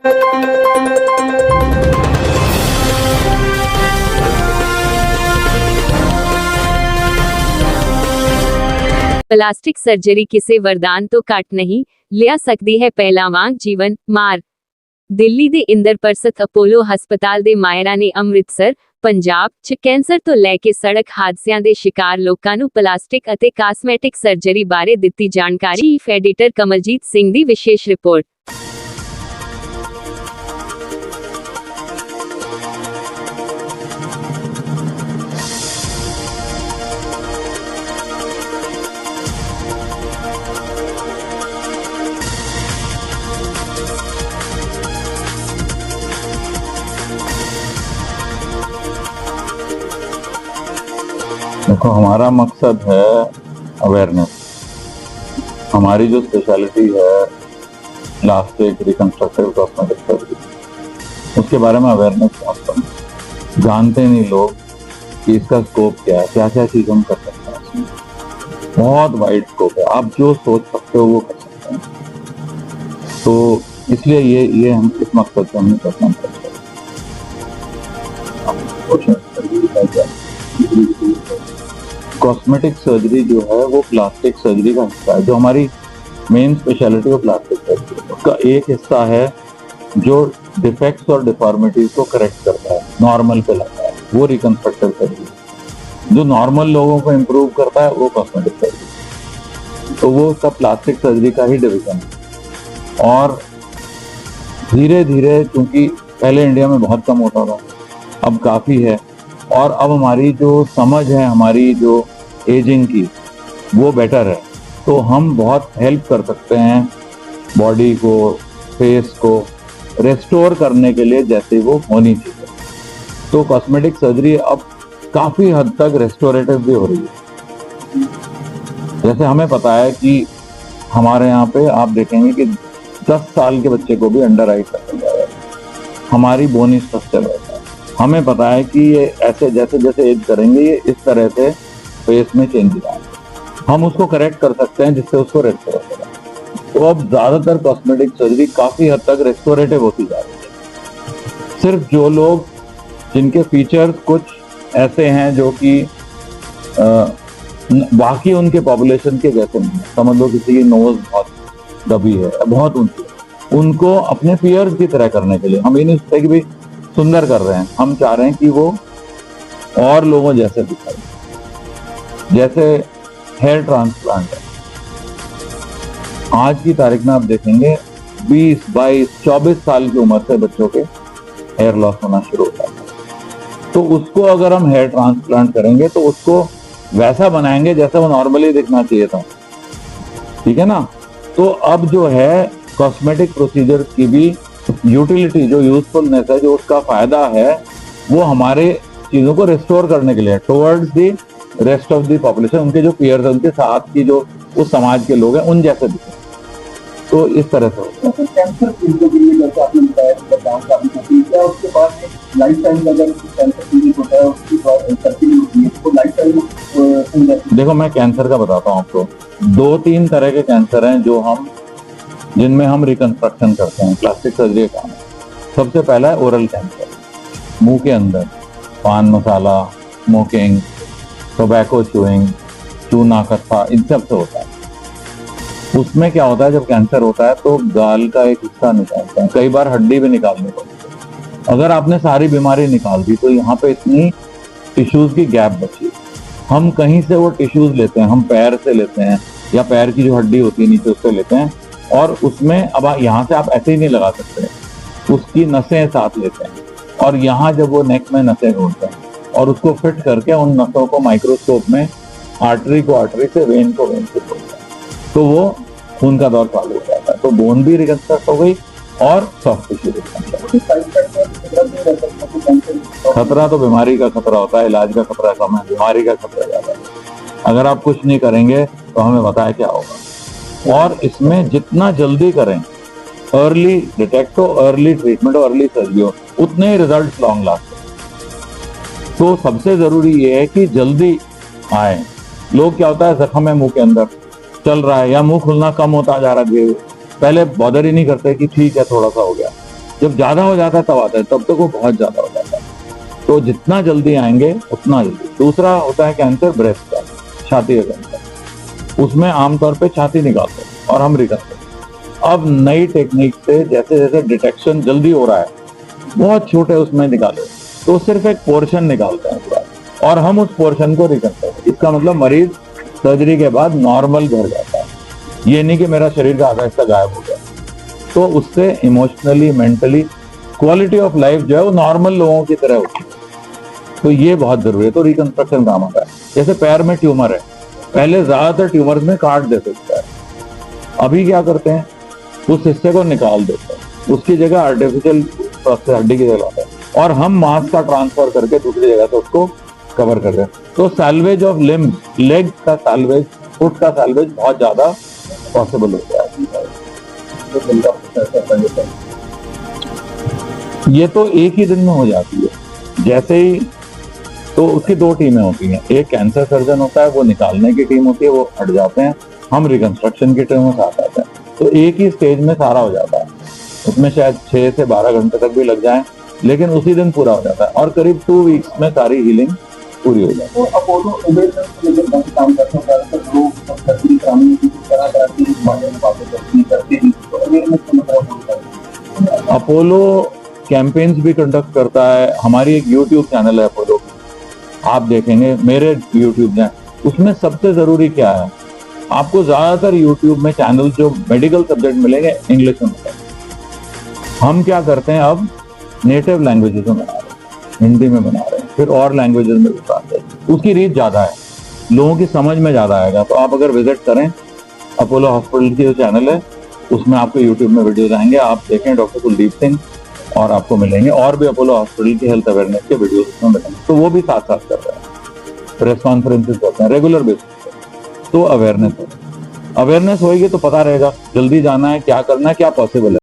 Plastic surgery किसे वरदान तो काट नहीं लिया सकती है पहला वांग जीवन मार। ਦਿੱਲੀ ਦੇ ਇੰਦਰਪ੍ਰਸਥ ਅਪੋਲੋ ਹਸਪਤਾਲ ਦੇ ਮਾਇਰਾਂ ਨੇ ਅੰਮ੍ਰਿਤਸਰ ਪੰਜਾਬ 'ਚ ਕੈਂਸਰ ਤੋਂ ਲੈ ਕੇ ਸੜਕ ਹਾਦਸਿਆਂ ਦੇ ਸ਼ਿਕਾਰ ਲੋਕਾਂ ਨੂੰ ਪਲਾਸਟਿਕ ਅਤੇ ਕਾਸਮੈਟਿਕ ਸਰਜਰੀ ਬਾਰੇ ਦਿੱਤੀ ਜਾਣਕਾਰੀ। ਚੀਫ ਐਡੀਟਰ ਕਮਲਜੀਤ ਸਿੰਘ ਦੀ ਵਿਸ਼ੇਸ਼ ਰਿਪੋਰਟ। देखो, हमारा मकसद है अवेयरनेस। हमारी जो स्पेशलिटी है प्लास्टिक रिकंस्ट्रक्टिव कॉस्मेटिक सर्जरी, उसके बारे में अवेयरनेस बहुत कम है। जानते नहीं लोग कि इसका स्कोप क्या है, क्या क्या चीज़ हम कर सकते हैं। इसमें बहुत वाइड स्कोप है, आप जो सोच सकते हो वो कर सकते हैं। तो इसलिए ये हम इस मकसद से हमने करना चाहते हैं। कॉस्मेटिक सर्जरी जो है वो प्लास्टिक सर्जरी का हिस्सा है। जो हमारी मेन स्पेशलिटी है प्लास्टिक सर्जरी, उसका एक हिस्सा है जो डिफेक्ट्स और डिफॉर्मिटीज को करेक्ट करता है, नॉर्मल पे लाता है, वो रिकंस्ट्रक्टिव सर्जरी। जो नॉर्मल लोगों को इम्प्रूव करता है वो कॉस्मेटिक सर्जरी। तो वो उसका प्लास्टिक सर्जरी का ही डिवीजन है। और धीरे धीरे, क्योंकि पहले इंडिया में बहुत कम होता था, अब काफ़ी है। और अब हमारी जो समझ है, हमारी जो एजिंग की, वो बेटर है। तो हम बहुत हेल्प कर सकते हैं बॉडी को, फेस को रेस्टोर करने के लिए जैसे वो होनी चाहिए। तो कॉस्मेटिक सर्जरी अब काफ़ी हद तक रेस्टोरेटिव भी हो रही है। जैसे हमें पता है कि हमारे यहाँ पे आप देखेंगे कि 10 साल के बच्चे को भी अंडर आई कर दिया है। हमारी बोनी स्ट्रक्चर रहता है, हमें पता है कि ये ऐसे जैसे जैसे एज करेंगे ये इस तरह से फेस में चेंजेस आएंगे। हम उसको करेक्ट कर सकते हैं जिससे उसको रेस्टोर करें। तो अब ज़्यादातर कॉस्मेटिक सर्जरी काफ़ी हद तक रेस्टोरेटिव होती जा रही है। सिर्फ जो लोग जिनके फीचर्स कुछ ऐसे हैं जो कि बाकी उनके पॉपुलेशन के जैसे नहीं है, समझ लो किसी की नोज बहुत दबी है, बहुत ऊंची है, उनको अपने पीयर्स की तरह करने के लिए हम ये नहीं सोचते कि भाई सुंदर कर रहे हैं, हम चाह रहे हैं कि वो और लोगों जैसे दिखाए। जैसे हेयर ट्रांसप्लांट है, आज की तारीख में आप देखेंगे 20, 22, 24 साल की उम्र से बच्चों के हेयर लॉस होना शुरू होता है। तो उसको अगर हम हेयर ट्रांसप्लांट करेंगे तो उसको वैसा बनाएंगे जैसा वो नॉर्मली दिखना चाहिए था, ठीक है ना। तो अब जो है कॉस्मेटिक प्रोसीजर की भी यूटिलिटी, जो यूजफुलनेस है, जो उसका फायदा है, वो हमारे चीजों को रिस्टोर करने के लिए towards the rest of the population, उनके जो पीयर्स, उनके साथ की जो उस समाज के लोग हैं उन जैसे दिखे। तो इस तरह से कैंसर पीड़ितों के लिए जैसे आपने बताया क्या उसके बाद लाइफ टाइम अगर कैंसर पीड़ित होता है उसकी सर्जरी होती है तो लाइफ टाइम। देखो, मैं कैंसर का बताता हूँ आपको। 2-3 तरह के कैंसर हैं जिनमें हम रिकंस्ट्रक्शन करते हैं, प्लास्टिक सर्जरी का काम है। सबसे पहला है ओरल कैंसर, मुंह के अंदर पान मसाला, स्मोकिंग, टोबैको च्यूइंग, चूना कत्था, इन सब से होता है। उसमें क्या होता है, जब कैंसर होता है तो गाल का एक हिस्सा निकालते हैं, कई बार हड्डी भी निकालनी पड़ती है। अगर आपने सारी बीमारी निकाल दी तो यहाँ पे इतनी टिश्यूज की गैप बची। हम कहीं से वो टिश्यूज लेते हैं, हम पैर से लेते हैं या पैर की जो हड्डी होती है नीचे उससे लेते हैं, और उसमें अब यहाँ से आप ऐसे ही नहीं लगा सकते, उसकी नसें साथ लेते हैं। और यहाँ जब वो नेक में नसें ढूंढते हैं और उसको फिट करके उन नसों को माइक्रोस्कोप में आर्टरी को आर्टरी से, वेन को वेन से जोड़ते हैं, तो वो खून का दौर चालू हो जाता है। तो बोन भी रिकंस्ट्रक्ट हो गई और सॉफ्ट टिश्यू रिकंस्ट्रक्ट। खतरा तो बीमारी का खतरा होता है, इलाज का खतरा कम है, बीमारी का खतरा ज्यादा है। अगर आप कुछ नहीं करेंगे तो हमें बताया क्या होगा। और इसमें जितना जल्दी करें, अर्ली डिटेक्ट हो, अर्ली ट्रीटमेंट हो, अर्ली सर्जरी हो, उतने ही रिजल्ट लॉन्ग लास्ट। तो सबसे जरूरी ये है कि जल्दी आए। लोग क्या होता है, जख्म है मुंह के अंदर, चल रहा है या मुंह खुलना कम होता जा रहा है, पहले बॉदर ही नहीं करते कि ठीक है थोड़ा सा हो गया, जब ज्यादा हो जाता है तब आता है, तब तक वो बहुत ज्यादा हो जाता है। तो जितना जल्दी आएंगे उतना जल्दी। दूसरा होता है कैंसर ब्रेस्ट का, छाती का कैंसर। उसमें आमतौर पे छाती निकालते हैं और हम रिकॉर्ड करते हैं। अब नई टेक्निक से जैसे जैसे डिटेक्शन जल्दी हो रहा है, बहुत छोटे उसमें निकाले तो सिर्फ एक पोर्शन निकालते हैं पूरा, और हम उस पोर्शन को रिकॉर्ड करते हैं। इसका मतलब मरीज सर्जरी के बाद नॉर्मल घर जाता है। ये नहीं कि मेरा शरीर का आधा हिस्सा गायब हो गया। तो उससे emotionally, mentally quality of life जो है वो नॉर्मल लोगों की तरह होती है। तो ये बहुत जरूरी है। तो रिकंस्ट्रक्शन काम आता है। जैसे पैर में ट्यूमर है, पहले ज्यादातर ट्यूमर्स में काट देते थे, अभी क्या करते हैं, उस हिस्से को निकाल देते हैं, उसकी जगह आर्टिफिशियल हड्डी की जगह लाते हैं और हम मांस का ट्रांसफर करके दूसरी जगह से उसको कवर कर रहे हैं। तो सैल्वेज ऑफ लिम्स, लेग का सैल्वेज, फुट का सैल्वेज बहुत ज्यादा पॉसिबल होता है। ये तो एक ही दिन में हो जाती है। जैसे ही, तो उसकी दो टीमें होती हैं, एक कैंसर सर्जन होता है, वो निकालने की टीम होती है, वो हट जाते हैं, हम रिकंस्ट्रक्शन की टीम में साथ आते हैं। तो एक ही स्टेज में सारा हो जाता है। उसमें शायद 6 से 12 घंटे तक भी लग जाए, लेकिन उसी दिन पूरा हो जाता है और करीब 2 वीक्स में सारी हीलिंग पूरी हो जाती है। तो अपोलो अवेयरनेस के लिए बहुत काम करते हैं, ज़्यादातर लोग सर्जरी कराने की तरह करते हैं, बारे में बातें करते हैं, तो अवेयरनेस का मतलब होता है। अपोलो कैंपेन्स भी कंडक्ट करता है। हमारी एक यूट्यूब चैनल है अपोलो, आप देखेंगे मेरे यूट्यूब चैनल, उसमें सबसे जरूरी क्या है, आपको ज्यादातर यूट्यूब में चैनल जो मेडिकल सब्जेक्ट मिलेंगे इंग्लिश में मिलेंगे। हम क्या करते हैं, अब नेटिव लैंग्वेजेस में बना रहे हैं, हिंदी में बना रहे हैं, फिर और लैंग्वेजेस में भी बनाते हैं। उसकी रीच ज्यादा है, लोगों की समझ में ज्यादा आएगा। तो आप अगर विजिट करें अपोलो हॉस्पिटल की जो चैनल है, उसमें आपको यूट्यूब में वीडियोज आएंगे, आप देखें डॉक्टर कुलदीप सिंह, और आपको मिलेंगे और भी अपोलो हॉस्पिटल की हेल्थ अवेयरनेस के वीडियोज उसमें मिलेंगे। तो वो भी साथ साथ कर रहे हैं, प्रेस कॉन्फ्रेंसेस करते हैं रेगुलर बेसिस पे। तो अवेयरनेस होगी तो पता रहेगा जल्दी जाना है, क्या करना है, क्या पॉसिबल है।